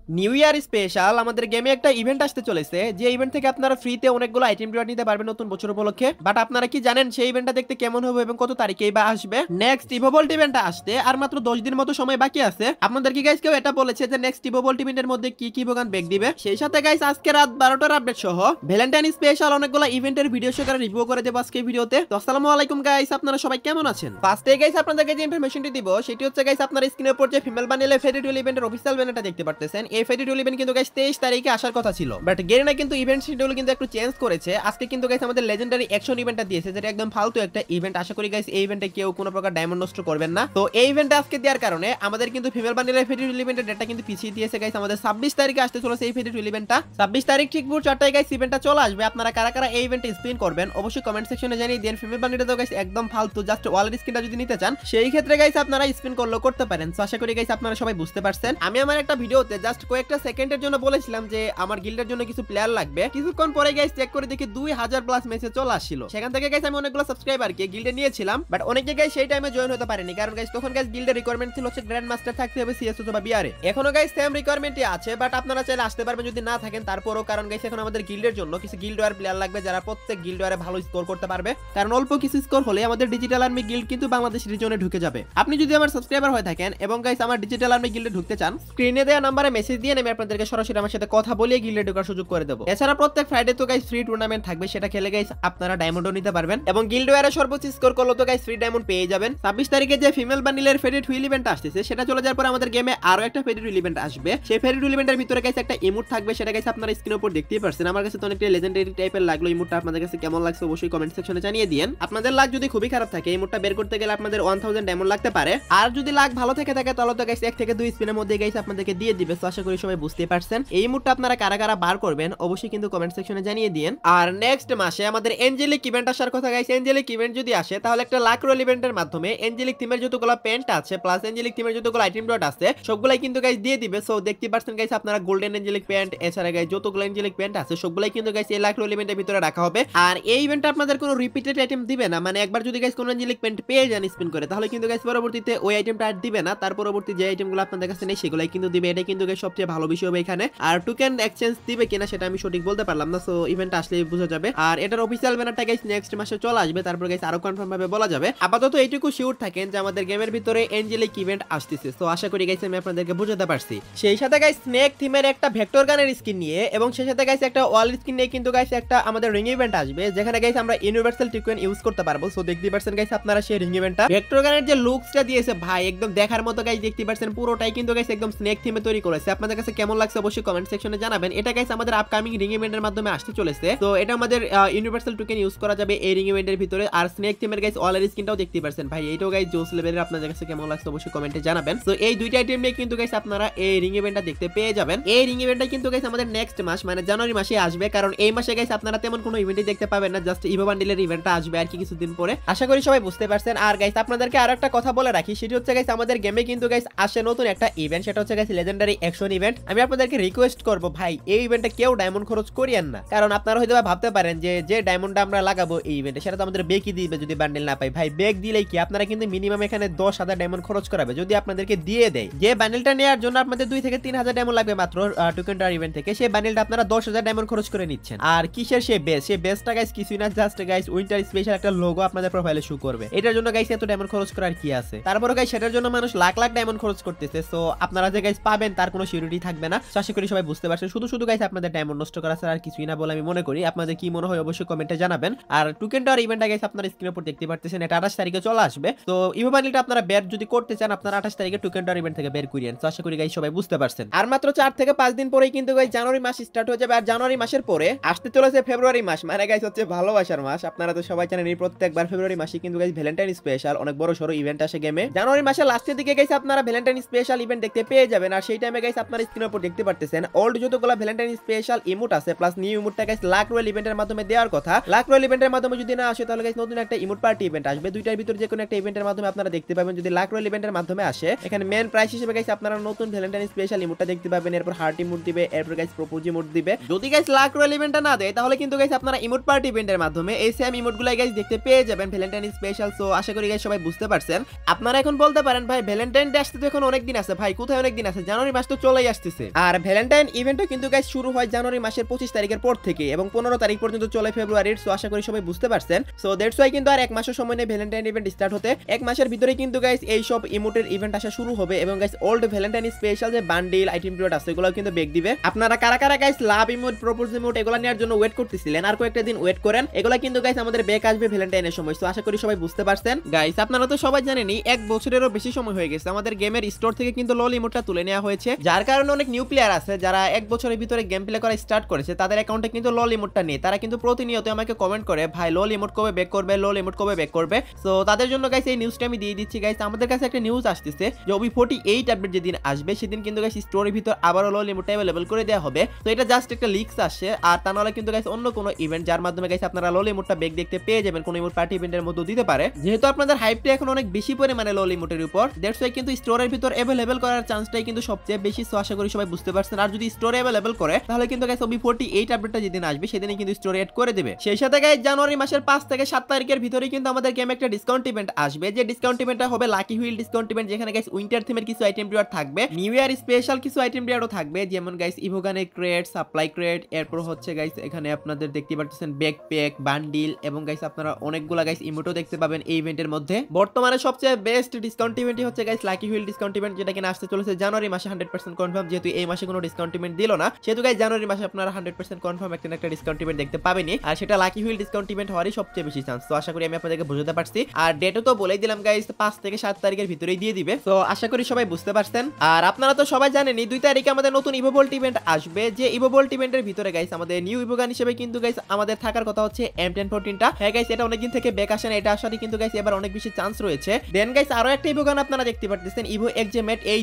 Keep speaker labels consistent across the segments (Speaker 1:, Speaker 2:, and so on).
Speaker 1: New year special আমাদের গেমে একটা ইভেন্ট আসতে চলেছে, যে ইভেন্ট থেকে আপনারা ফ্রিতে অনেকগুলো আইটেম রিওয়ার্ড নিতে পারবেন নতুন বছর উপলক্ষে। বাট আপনারা কি জানেন সেই ইভেন্টটা দেখতে কেমন হবে এবং কত তারিখেই বা আসবে? নেক্সট ইভোভোল্ট ইভেন্টটা আসতে আর মাত্র 10 দিন মতো সময় বাকি আছে। আপনাদের কি গাইস কেউ এটা বলেছে যে নেক্সট ইভোভোল্ট ইভেন্টের মধ্যে কি কি বোগান ব্যাক দিবে? সেই সাথে গাইস আজকে রাত 12টার আপডেট সহ ভ্যালেন্টাইন স্পেশাল অনেকগুলো ইভেন্টের ভিডিও সহকারে রিভিউ করে দেব আজকে ভিডিওতে। তো আসসালামু আলাইকুম গাইস, আপনারা সবাই কেমন আছেন? ফার্স্টে গাইস আপনাদেরকে যে ইনফরমেশনটি দিব সেটি হচ্ছে গাইস আপনার স্ক্রিনের উপর যে ফিমেল বান্ডেলে ফেরিটুল ইভেন্টের অফিশিয়াল ব্যানারটা দেখতে পারতেছেন। এই ফেরিটুল ইভেন্ট কিন্তু গাইস 23 তারিখে আসার কথা ছিল, বাট গেরিনা কিন্তু ইভেন্ট শিডিউল কিন্তু একটু চেঞ্জ করেছে। আজকে কিন্তু গাইস আমাদের লেজেন্ডারি অ্যাকশন ইভেন্টটা দিয়েছে, যেটা একদম ফালতু একটা ইভেন্ট। আশা করি গাইস এই ইভেন্টে কেউ কোনো প্রকার ডায়মন্ড নষ্ট করবেন না। তো এই ইভেন্টে আজকে দেওয়ার কারণে আমাদের কিন্তু ফিমেল বান্ডেলের ফেরিটুল ইভেন্টের ডেটটা কিন্তু পিছিয়ে দিয়েছে গাইস। আমাদের 26 তারিখে আসতে চলেছে এই ফেরিটুল ইভেন্টটা। 26 তারিখ ঠিক ভোর 4টায় গাইস ইভেন্টটা চলে আসবে। আপনারা কারা কারা এই ইভেন্টে স্পিন করবেন অবশ্যই কমেন্ট সেকশনে জানিয়ে দিন। ফিমেল বান্ডেলটা তো গাইস একদম ফালতু, জাস্ট ওয়ালেট স্কিনটা যদি নিতে চান সেই ক্ষেত্রে গাইস আপনারা স্পিন করলেও করতে পারেন। তো আশা করি গাইস আপনারা সবাই বুঝতে পারছেন। আমি আমার একটা ভিডিওতে জাস্ট কয়েকটা সেকেন্ডের জন্য বলেছিলাম যে আমার গিল্ডের জন্য কিছু প্লেয়ার লাগবে। কিছুক্ষণ পরে গাইস চেক করে দেখি 2000 প্লাস মেসেজ চলে আসছিল। সেখান থেকে গাইস আমি অনেকগুলো সাবস্ক্রাইবারকে গিল্ডে নিয়েছিলাম, বাট অনেকে গাইস সেই টাইমে জয়েন হতে পারেনি, কারণ গাইস তখন গাইস গিল্ডের রিকোয়ারমেন্ট ছিল হচ্ছে গ্র্যান্ড মাস্টার থাকতে হবে সিএস অথবা বিআরএ। এখনো গাইস সেম রিকোয়ারমেন্টই আছে, বাট আপনারা চাইলে আসতে পারবেন যদি না থাকেন তারপরও, কারণ গাইস এখন আমাদের গিল্ডের জন্য কিছু গিল্ড ওয়ার প্লেয়ার লাগবে যারা প্রত্যেক গিল্ড ওয়ারে ভালো স্কোর করতে পারবে। কারণ অল্প কিছু স্কোর হলে আমাদের ডিজিটাল আর্মি গিল্ড কিন্তু বাংলাদেশ রিজনে ঢুকে যাবে। আপনি যদি আমার সাবস্ক্রাইবার হয়ে থাকেন এবং গাইস আমার ডিজিটাল আর্মি গিল্ডে ঢুকতে চান, স্ক্রিনে দেওয়া নম্বরে মেসেজ দিয়ে আমি আপনাদেরকে সরাসরি আমার সাথে কথা বলিয়ে গিল্ডে ঢোকার সুযোগ করে দেব। এছাড়া প্রত্যেক ফ্রাইডে তো গাইস ফ্রি টুর্নামেন্ট থাকবে, সেটা খেলে গাইস আপনারা ডায়মন্ডও নিতে পারবেন এবং গিল্ড ওয়ারে সর্বোচ্চ স্কোর করলে তো গাইস ফ্রি ডায়মন্ড পেয়ে যাবেন। 26 তারিখে যে ফিমেল বান্ডিলের ফেরিট হুইল ইভেন্ট আসছে সেটা চলে যাওয়ার পর আমাদের গেমে আরো একটা ফেরিট হুইল ইভেন্ট আসবে। সেই ফেরিট হুইল ইভেন্টের ভিতরে গাইস একটা ইমোট থাকবে, সেটা গাইস আপনারা স্ক্রিনের উপর দেখতেই পাচ্ছেন। আমার কাছে তো অনেকটা লেজেন্ডারি টাইপের লাগলো ইমোটটা। আপনাদের কাছে কেমন লাগছে অবশ্যই কমেন্ট সেকশনে জানিয়ে দিন। আপনাদের লাক যদি খুবই খারাপ থাকে এই ইমোটটা বের করতে গেলে আপনাদের 1000 ডায়মন্ড লাগতে পারে, আর যদি লাক ভালো থেকে থাকে তাহলে তো গাইস 1 থেকে 2 স্পিনের মধ্যে গাইস আপনাদেরকে দিয়ে দিবে। তো আশা করি সবাই বুঝতেই পারছেন এই ইমোটটা আপনারা কারা কারা বার করবেন অবশ্যই কিন্তু কমেন্ট সেকশনে জানিয়ে দিন। আর নেক্সট মাসে আমাদের এঞ্জেলিক ইভেন্ট আসার কথা গাইস। এঞ্জেলিক ইভেন্ট যদি আসে তাহলে একটা লাক রোল ইভেন্টের মাধ্যমে এঞ্জেলিক থিমের যতগুলো প্যান্ট আছে প্লাস এঞ্জেলিক থিমের যতগুলো আইটেম ডট আছে সবগুলাই কিন্তু গাইস দিয়ে দিবে। সো দেখতে পাচ্ছেন গাইস আপনারা গোল্ডেন এঞ্জেলিক প্যান্ট এছাড়া গাইস যতগুলো এঞ্জেলিক প্যান্ট আছে সবগুলাই কিন্তু গাইস এই লাক রোল ইভেন্টের ভিতরে রাখা হবে। আর এই ইভেন্টে আপনাদের কোনো রিপিটেড আইটেম দিবে না, মানে একবার যদি গাইস কোনো এঞ্জেলিক প্যান্ট পেয়ে যান স্পিন করে তাহলে কিন্তু গাইস পরবর্তীতে ওই আইটেমটা আর দিবে না, তার পরবর্তী যে আইটেমগুলো আপনাদের কাছে নেই সেগুলাই কিন্তু দিবে। এটা কিন্তু গাইস সবচেয়ে ভালো বিষয় হবে এখানে। আর টোকেন এক্সচেঞ্জ দিবে কিনা সেটা আমি সঠিক বলতে পারলাম না, সো ইভেন্ট আসলে বোঝা যাবে। আর এটার অফিশিয়াল ব্যানারটা গাইস নেক্সট মাসে চলে আসবে, তারপর গাইস আরো কনফার্ম ভাবে বলা যাবে। আপাতত এইটুকু শিওর থাকেন যে আমাদের গেমের ভিতরে এঞ্জেলিক ইভেন্ট আসতেছে। তো আশা করি গাইস আমি আপনাদেরকে বুঝাতে পারছি। সেই সাথে গাইস স্নেক থিমের একটা ভেক্টর গানের স্কিন নিয়ে এবং সেই সাথে গাইস একটা ওয়াল স্কিন নিয়ে কিন্তু গাইস একটা আমাদের রিং ইভেন্ট আসবে, যেখানে গাইস আমরা ইউনিভার্সাল টোকেন ইউজ করতে পারবো। সো দেখতে পাচ্ছেন গাইস আপনারা সেই রিং ইভেন্টটা ভেক্টর গানের যে লুকসটা দিয়েছে ভাই একদম দেখার মতো গাইস। দেখতে পাচ্ছেন পুরোটাই কিন্তু গাইস একদম স্নেক থিমে তৈরি করেছে। আপনাদের কাছে কেমন লাগছে অবশ্যই কমেন্ট সেকশনে জানাবেন। এটা গাইস আমাদের আপকামিং রিং ইভেন্টের মাধ্যমে আসতে চলেছে। তো এটা আমাদের ইউনিভার্সাল টোকেন ইউজ করা যাবে এই রিং ইভেন্টের ভিতরে। আর স্নেক থিমের গাইস ওয়ালের স্কিনটাও দেখতে পাচ্ছেন ভাই, এইটাও গাইস জোস লেভেলের। আপনাদের কাছে কেমন লাগছে অবশ্যই কমেন্টে জানাবেন। তো এই দুইটা আইটেম নিয়ে কিন্তু গাইস আপনারা এই রিং ইভেন্টটা দেখতে পেয়ে যাবেন। এই রিং ইভেন্টটা কিন্তু গাইস আমাদের নেক্সট মাস মানে জানুয়ারি মাসে আসবে, কারণ এই মাসে গাইস আপনারা তেমন কোনো ইভেন্টই দেখতে পাবেন না, জাস্ট ইভো বান্ডিলের ইভেন্টটা আসবে আর কি কিছুদিন পরে। আশা করি সবাই বুঝতে পারছেন। আর গাইস আপনাদেরকে আরো একটা কথা বলে রাখি, সেটা হচ্ছে গাইস আমাদের গেমে কিন্তু গাইস আসে নতুন একটা ইভেন্ট, সেটা হচ্ছে গাইস লেজেন্ডারি অ্যাকশন ইভেন্ট। আমি আপনাদেরকে রিকোয়েস্ট করব ভাই এই ইভেন্টে কেউ ডায়মন্ড খরচ করিয়েন না, কারণ আপনারা হয়তো ভাবতে পারেন যে ডায়মন্ডটা আমরা লাগাবো এই ইভেন্টে সেটা তো আমাদের বেকই দিবে যদি বান্ডেল না পাই। ভাই বেক দিলেই কি আপনারা কিন্তু মিনিমাম এখানে 10,000 ডায়মন্ড খরচ করাবে যদি আপনাদেরকে দিয়ে দেয়। যে বান্ডেলটা নেওয়ার জন্য আপনাদের 2 থেকে 3000 ডায়মন্ড লাগবে মাত্র টোকেন টার ইভেন্ট থেকে, সেই বান্ডেলটা আপনারা 10,000 ডায়মন্ড খরচ করে নিচ্ছেন। আর কিসের সেই বেসটা গাইস কিছুই না, জাস্ট গাইস উইন্টার স্পেশাল একটা লোগো আপনাদের প্রোফাইলে শো করবে। এটার জন্য গাইস এত ডায়মন্ড খরচ করার কি আছে? তারপরে গাইস সেটার জন্য মানুষ লাখ লাখ ডায়মন্ড খরচ করতেছে। সো আপনারা যে গাইস পাবেন তার কোনো সিউরিটি থাকবে না। আশা করি সবাই বুঝতে পারছেন। শুধু গাইস আপনাদের ডায়মন্ড নষ্ট করা ছাড়া আর কিছুই না বলে আমি মনে করি। আপনাদের কি মনে হয় অবশ্যই কমেন্টে জানাবেন। আর টোকেন টার ইভেন্টটা গাইস আপনারা স্ক্রিনের উপর দেখতে পাচ্ছেন, এটা 28 তারিখে চলে আসবে। তো ইভো বান্ডেলটা আপনারা বের যদি করতে চান আপনারা 28 তারিখে টোকেন টার ইভেন্ট থেকে বের করিয়েন। তো আশা করি গাইস সবাই বুঝতে পারছেন। আর মাত্র 4 থেকে 5 দিন পরেই কিন্তু গাইস জানুয়ারি মাস স্টার্ট হয়ে যাবে। আর জানুয়ারি মাসের পরে আসতে চলেছে ফেব্রুয়ারি মাস, মানে গাইস হচ্ছে ভালোবাসার মাস। আপনারা তো সবাই জানেন এই প্রত্যেকবার ফেব্রুয়ারি মাসে কিন্তু গাইস ভ্যালেন্টাইন স্পেশাল অনেক বড় সরো ইভেন্ট আসে গেমে। জানুয়ারি মাসের লাস্টের দিকে গাইস আপনারা ভ্যালেন্টাইন স্পেশাল ইভেন্ট দেখতে পেয়ে যাবেন। আর সেই টাইমে গাইস আপনারা স্ক্রিনের উপর দেখতে পারতেছেন ওল্ড যতগুলো ভ্যালেন্টাইন স্পেশাল ইমোট আছে প্লাস নিউ ইমোটটা গাইস লাক রয়্যাল ইভেন্টের মাধ্যমে দেওয়ার কথা। লাক রয়্যাল ইভেন্টের মাধ্যমে যদি না আসে তাহলে গাইস নতুন একটা ইমোট পার্টি ইভেন্ট আসবে। দুইটার ভিতর যে কোনো একটা ইভেন্টের মাধ্যমে আপনারা দেখতে পাবেন। যদি লাক রয়্যাল ইভেন্টের মাধ্যমে আসে এখানে মেন প্রাইস হিসেবে গাইস আপনারা নতুন ভ্যালেন্টাইন স্পেশাল ইমোটটা দেখতে পাবেন, এরপর হার্ট ইমোট দিবে, এরপর গাইস প্রপোজ ইমোট দিবে। যদি গাইস লাক রয়্যাল ইভেন্টটা না দেয় তাহলে কিন্তু গাইস আপনারা ইমোট পার্টি ইভেন্টের মাধ্যমে এই সেম ইমোটগুলাই গাইস দেখতে পেয়ে যাবেন ভ্যালেন্টাইন স্পেশাল। সো আশা করি গাইস সবাই বুঝতে পারছেন। আপনারা এখন বলতে পারেন ভাই ভ্যালেন্টাইন ডে আসতে তো এখন অনেক দিন আছে। ভাই কোথায় অনেক দিন আছে? জানুয়ারি মাস তো চলেই আসতেছে। আর ভ্যালেন্টাইন ইভেন্টও কিন্তু গাইস শুরু হয় জানুয়ারি মাসের 25 তারিখের পর থেকে এবং 15 তারিখ পর্যন্ত চলে ফেব্রুয়ারির। সো আশা করি সবাই বুঝতে পারছেন। সো দ্যাটস ওয়াই কিন্তু আর এক মাসের সময় নেই ভ্যালেন্টাইন ইভেন্ট স্টার্ট হতে। এক মাসের ভিতরে কিন্তু গাইস এই সব ইমোটের ইভেন্ট আসা শুরু হবে এবং গাইস ওল্ড ভ্যালেন্টাইন স্পেশাল যে বান্ডিল আইটেম পিরিয়ড আছে এগুলো কিন্তু ব্যাক দিবে। আপনারা কারা কারা গাইস লাভ ইমোট, প্রপোজ ইমোট এগুলো নেওয়ার জন্য ওয়েট করতেছিলেন, আর কয়েকটা দিন ওয়েট করেন, এগুলো কিন্তু গাইস আমাদের ব্যাক আসবে ভ্যালেন্টাইনের সময়। সো আশা করি সবাই বুঝতে পারছেন। গাইস আপনারা তো সবাই জানেনই এক বছরেরও বেশি সময় হয়ে গেছে আমাদের গেমের স্টোর থেকে কিন্তু লল ইমোটটা তুলে নেওয়া হয়েছে, যার কারণে অনেক নিউ প্লেয়ার আছে যারা এক বছরের ভিতরে গেম প্লে করা স্টার্ট করেছে, তাদের অ্যাকাউন্টে কিন্তু লল ইমোটটা নেই। তারা কিন্তু প্রতিনিয়ত আমাকে কমেন্ট করে ভাই লল ইমোট কবে ব্যাক করবে, লল ইমোট কবে ব্যাক করবে। সো তাদের জন্য গাইস এই নিউজটা আমি দিয়ে দিচ্ছি। গাইস আমাদের কাছে একটা নিউজ আসতেছে যে OB48 আপডেট যেদিন আসবে সেদিন কিন্তু গাইস স্টোরের ভিতর আবারও লল ইমোটটা अवेलेबल করে দেওয়া হবে। তো এটা জাস্ট একটা লিকস আসছে, আর তা নাহলে কিন্তু গাইস অন্য কোনো ইভেন্ট যার মাধ্যমে গাইস আপনারা লল ইমোটটা ব্যাক দেখতে পেয়ে যাবেন, কোন ইমোট পার্টি ইভেন্টের মধ্যে দিতে পারে। যেহেতু আপনাদের হাইপটা এখন অনেক বেশি পরিমাণে লল ইমোটের উপর, দ্যাটস ওয়াই কিন্তু স্টোরের ভিতর अवेलेबल করার চান্সটাই কিন্তু সবচেয়ে বেশি। সো আশা করি সবাই বুঝতে পারছেন। আর যদি স্টোরে अवेलेबल করে তাহলে কিন্তু গাইস OB48 আপডেটটা যেদিন আসবে সেদিনই কিন্তু স্টোরে এড করে দেবে। সেই সাথে গাইস জানুয়ারি মাসের 5 থেকে 7 তারিখের ভিতরে কিন্তু আমাদের গেমে একটা ডিসকাউন্ট ইভেন্ট আসবে, যে ডিসকাউন্ট ইভেন্টটা হবে লাকি হুইল ডিসকাউন্ট ইভেন্ট, যেখানে গাইস উইন্টার থিমের কিছু আইটেম পিরিয়ড থাকবে, নিউ ইয়ার স্পেশাল কিছু আইটেম পিরিয়ডও থাকবে, যেমন গাইস ইভোগানের ক্রেট, সাপ্লাই ক্রেট, এরপর হচ্ছে গাইস এখানে আপনাদের দেখতে পাচ্ছেন ব্যাকপ্যাক, বান্ডিল এবং গাইস আপনারা অনেকগুলা গাইস ইমোটও দেখতে পাবেন এই ইভেন্টের মধ্যে। বর্তমানে সবচেয়ে বেস্ট ডিসকাউন্ট ইভেন্টই হচ্ছে guys lucky wheel discount event, যেটা কিনা আসতে চলেছে জানুয়ারি মাসে 100% কনফার্ম। যেহেতু এই মাসে কোনো ডিসকাউন্ট ইভেন্ট দিল না, সেহেতু গাইস জানুয়ারি মাসে আপনারা 100% কনফার্ম একটা ডিসকাউন্ট ইভেন্ট দেখতে পাবেনই, আর সেটা লাকি হুইল ডিসকাউন্ট ইভেন্ট হওয়ারই সবচেয়ে বেশি চান্স। তো আশা করি আমি আপনাদেরকে বুঝাতে পারছি। আর ডেটও তো বলেই দিলাম গাইস 5 থেকে 7 তারিখের ভিতরেই দিয়ে দিবে। তো আশা করি সবাই বুঝতে পারছেন। আর আপনারা তো সবাই জানেনই 2 তারিখে আমাদের নতুন ইভোবোল্ট ইভেন্ট আসবে, যে ইভোবোল্ট ইভেন্টের ভিতরে গাইস আমাদের নিউ ইভোগান হিসেবে কিন্তু গাইস আমাদের থাকার কথা হচ্ছে M1014টা। হ্যাঁ গাইস এটা অনেকদিন থেকে ব্যাক আসে না, এটা আসারই কিন্তু গাইস এবার অনেক বেশি চান্স রয়েছে। দেন গাইস আরো একটা ইভোগান আপনারা দেখতে পাচ্ছেন ইভো এক্সজেমেট, এই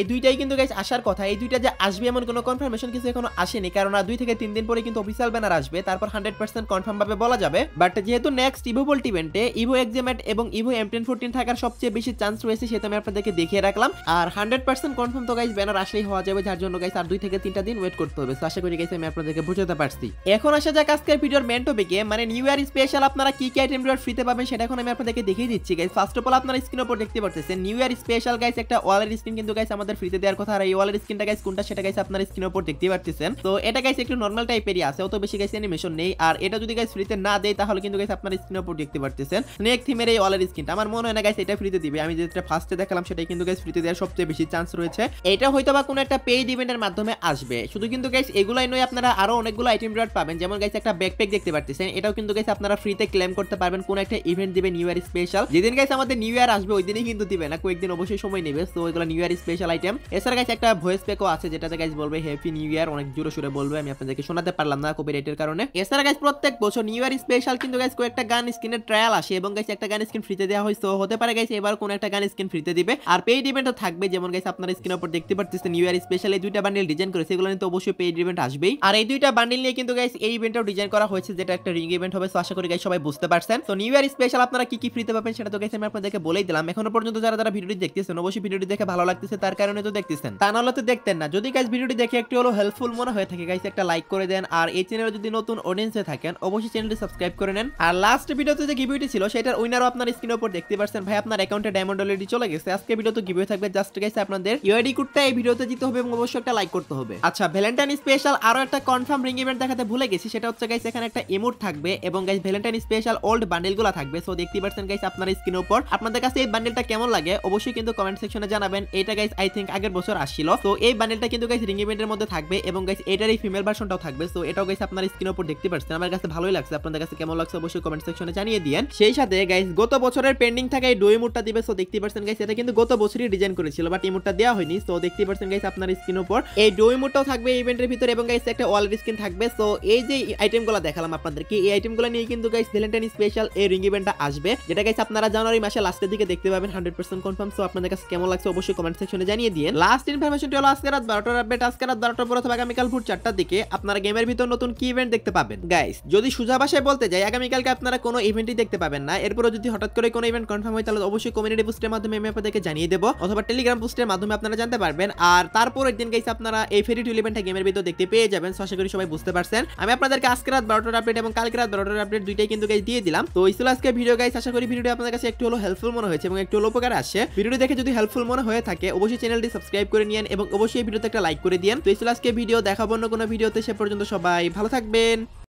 Speaker 1: দুইটাই কিন্তু গাইস আসার কথা। এই দুইটা যে আসবে এমন কোনো কনফার্মেশন কিছু এখনো আসেনি, কারণ 2 থেকে 3 দিন পরে কিন্তু অফিশিয়াল ব্যানার আসবে, তারপর 100% কনফার্ম ভাবে বলা যাবে। বাট যেহেতু নেক্সট ইভোবোল্ট ইভেন্টে ইভো এক্সজেমেট এবং ইভো M1014 থাকার সবচেয়ে বেশি চান্স রয়েছে, সেটা আমি আপনাদেরকে দেখিয়ে রাখলাম। আর 100% কনফার্ম তো গাইস ব্যানার আসলেই হওয়া যাবে, যার জন্য গাইস আর 2 থেকে 3টা দিন ওয়েট করতে হবে। তো আশা করি গাইস আমি আপনাদেরকে বুঝাতে পারছি। এখন আসা যাক আজকের ভিডিওর মেইন টপিকে, মানে নিউ ইয়ার স্পেশাল আপনারা কি কি আইটেম রিওয়ার্ড ফ্রিতে পাবেন সেটা এখন আমি আপনাদেরকে দেখিয়ে দিচ্ছি গাইস। ফার্স্ট অফ অল আপনারা স্ক্রিনের উপর দেখতে পাচ্ছেন নিউ ইয়ার স্পেশাল গাইস একটা ওয়ালেট স্কিন কিন্তু গাইস আমাদের ফ্রিতে দেওয়ার কথা। আর এই ওয়ালেট স্কিনটা গাইস কোনটা সেটা গাইস আপনারা স্ক্রিনের উপর দেখতে পাচ্ছেন। তো এটা গাইস একটু নরমাল টাইপেরই আছে, অত বেশি গাইস অ্যানিমেশন নেই। আর এটা যদি গাইস ফ্রিতে না দেয় তাহলে কিন্তু গাইস আপনারা স্ক্রিনের উপর দেখতে পাচ্ছেন স্নেক থিমের এই ওয়ালেট স্কিনটা। আমার মনে হয় না গাইস এটা ফ্রিতে দিবে, আমি যেটা ফার্স্টে দেখালাম সেটাই কিন্তু গাইস ফ্রিতে দেওয়ার সবচেয়ে বেশি চান্স রয়েছে। এটা হয়তোবা কোনো একটা পেইড ইভেন্টের মাধ্যমে আসবে। শুধু কিন্তু গাইস এগুলাই নয়, আপনারা আরো অনেকগুলো আইটেম রিওয়ার্ড পাবেন, যেমন গাইস একটা ব্যাকপ্যাক দেখতে পাচ্ছেন, এটাও কিন্তু গাইস আপনারা ফ্রিতে ক্লেম করতে পারবেন। কোন একটা ইভেন্ট দিবে নিউ ইয়ার স্পেশাল, যেদিন গাইস আমাদের নিউ ইয়ার আসবে ওই দিনই কিন্তু দিবে না, কয়েকদিন অবশ্যই সময় নেবে। সো এগুলো নিউ ইয়ার স্পেশাল আইটেম। এছাড়া গাইস একটা ভয়েস প্যাকও আছে যেটাতে গাইস বলবে হ্যাপি নিউ ইয়ার, অনেক জোরে সোরে বলবে, আমি আপনাদেরকে শোনাতে পারলাম না কপিরাইটের কারণে। এছাড়া গাইস প্রত্যেক বছর নিউ ইয়ার স্পেশাল কিন্তু গাইস কয়েকটা গান স্কিনের ট্রায়াল আসে এবং গাইস একটা গান স্কিন ফ্রিতে দেওয়া হয়েছে। হতে পারে গাইস এবার কোন একটা গান স্কিন ফ্রিতে দিবে। আর পেইড ইভেন্টও থাকবে, যেমন গাইস আপনারা স্ক্রিনের উপর দেখতে পাচ্ছেন নিউ ইয়ার স্পেশাল এই দুইটা বান্ডেল ডিজাইন করেছে, এগুলো নিয়ে তো অবশ্যই পেইড ইভেন্ট আসবেই। আর এই দুইটা বান্ডেল নিয়ে কিন্তু গাইস এই ইভেন্টটাও ডিজাইন করা হয়েছে, যেটা একটা রিং ইভেন্ট হবে। সো আশা করি গাইস সবাই বুঝতে পারছেন। তো নিউ ইয়ার স্পেশাল আপনারা কি কি ফ্রিতে পাবেন সেটা তো গাইস আমি আপনাদেরকে বলেই দিলাম। এখনো পর্যন্ত যারা ভিডিওটি দেখতেছেন অবশ্যই ভিডিওটি দেখে ভালো লাগতেছে, তার কারণে তো দেখতেছেন, তা নাহলে তো দেখতেন না। যদি গাইস ভিডিওটি দেখে একটু হলো হেল্পফুল মনে হয়ে থাকে গাইস একটা লাইক করে দেন। আর এই চ্যানেলে যদি নতুন অডিয়েন্স হয়ে থাকেন অবশ্যই চ্যানেলটি সাবস্ক্রাইব করে নেন। আর লাস্ট ভিডিওতে যে গিভওয়েটি ছিল সেটার উইনারও আপনার স্ক্রিনের উপর দেখতে পাচ্ছেন। ভাই আপনার অ্যাকাউন্টে ডায়মন্ড অলরেডি চলে গেছে। আজকে ভিডিওতে গিভওয়ে থাকবে, জাস্ট গাইস আপনাদের ইউআইডি কোডটা এই ভিডিওতে দিতে হবে এবং অবশ্যই একটা লাইক করতে হবে। আচ্ছা ভ্যালেন্টাইন স্পেশাল আরো একটা কনফার্ম রিং ইভেন্ট দেখাতে ভুলে গেছি, সেটা হচ্ছে গাইস এখানে একটা ইমোট থাকবে এবং গাইস ভ্যালেন্টাইন স্পেশাল ওল্ড বান্ডেলগুলো থাকবে। সো দেখতে পাচ্ছেন গাইস আপনার স্ক্রিনের উপর। আপনাদের কাছে এই বান্ডেলটা কেমন লাগে অবশ্যই কিন্তু কমেন্ট সেকশনে জানাবেন। এটা গাইস আই থিংক আগের বছর আসছিল। তো এই বান্ডেলটা কিন্তু গাইস রিং ইভেন্টের মধ্যে থাকবে এবং গাইস এটারই ফিমেল ভার্সনটাও থাকবে। সো এটাও গাইস আপনার স্ক্রিনের উপর দেখতে পাচ্ছেন। আমার কাছে ভালোই লাগছে, আপনাদের কাছে কেমন লাগছে অবশ্যই কমেন্ট সেকশনে জানিয়ে দিয়েন। সেই সাথে গাইস গত বছরের পেন্ডিং থাকা এই ডো ইমোটটা দিবে। সো দেখতে পাচ্ছেন গাইস এটা কিন্তু গত বছরই ডিজাইন করেছিল, বাট ইমোটটা দেওয়া হয়নি। সো দেখতে পাচ্ছেন গাইস আপনার স্ক্রিনের উপর এই ডো ইমোটটাও থাকবে এই ইভেন্টের ভিতরে এবং গাইস একটা ওয়ালেট স্কিন থাকবে। সো এই যে আইটেমগুলো দেখালাম আপনাদেরকে, এই আইটেমগুলো নিয়ে কিন্তু গাইস ভ্যালেন্টাইন স্পেশাল এই রিং ইভেন্টটা আসবে, যেটা গাইস আপনারা জানুয়ারি মাসে লাস্টের দিকে দেখতে পাবেন 100% কনফার্ম। সো আপনাদের কাছে কেমন লাগছে অবশ্যই কমেন্ট সেকশনে জানিয়ে দিন। লাস্ট ইনফরমেশনটি হলো আজকে রাত 12টার আপডেট। আজকে রাত 12টার পর অথবা আগামীকাল ভোর 4টার দিকে আপনারা গেমের ভিতর নতুন কি ইভেন্ট দেখতে পাবেন। গাইস যদি সোজা ভাষায় বলতে যাই আগামীকালকে আপনারা কোনো ইভেন্টই দেখতে পাবেন না। এরপরও যদি হঠাৎ করে কোনো ইভেন্ট কনফার্ম হয় তাহলে অবশ্যই কমিউনিটি পোস্টের মাধ্যমে আমি আপনাদেরকে জানিয়ে দেব, অথবা টেলিগ্রাম পোস্টের মাধ্যমে আপনারা জানতে পারবেন। আর তারপরের দিন গাইস আপনারা এই ফেরি টু ইভেন্টটা গেমের ভিতর দেখতে পেয়ে যাবেন। সো আশা করি সবাই বুঝতে পারছেন। আমি আপনাদেরকে আজকে রাত 12টার আপডেট এবং কালকে রাত 12টার আপডেট দুইটাই কিন্তু গাইস দিয়ে দিলাম। তো এই ছিল আজকে ভিডিও গাইস। আশা করি ভিডিওটি আপনাদের কাছে একটু হলো হেল্পফুল মনে হয়েছে এবং একটু হলো উপকার আসে। ভিডিওটি দেখে যদি হেল্পফুল মনে হয়ে থাকে অবশ্যই চ্যানেলটি সাবস্ক্রাইব করে নিন এবং এবং অবশ্যই এই ভিডিওতে একটা লাইক করে দিন। তো এই ছিল আজকে ভিডিও, দেখাবো অন্য কোনো ভিডিওতে, সে পর্যন্ত সবাই ভালো থাকবেন।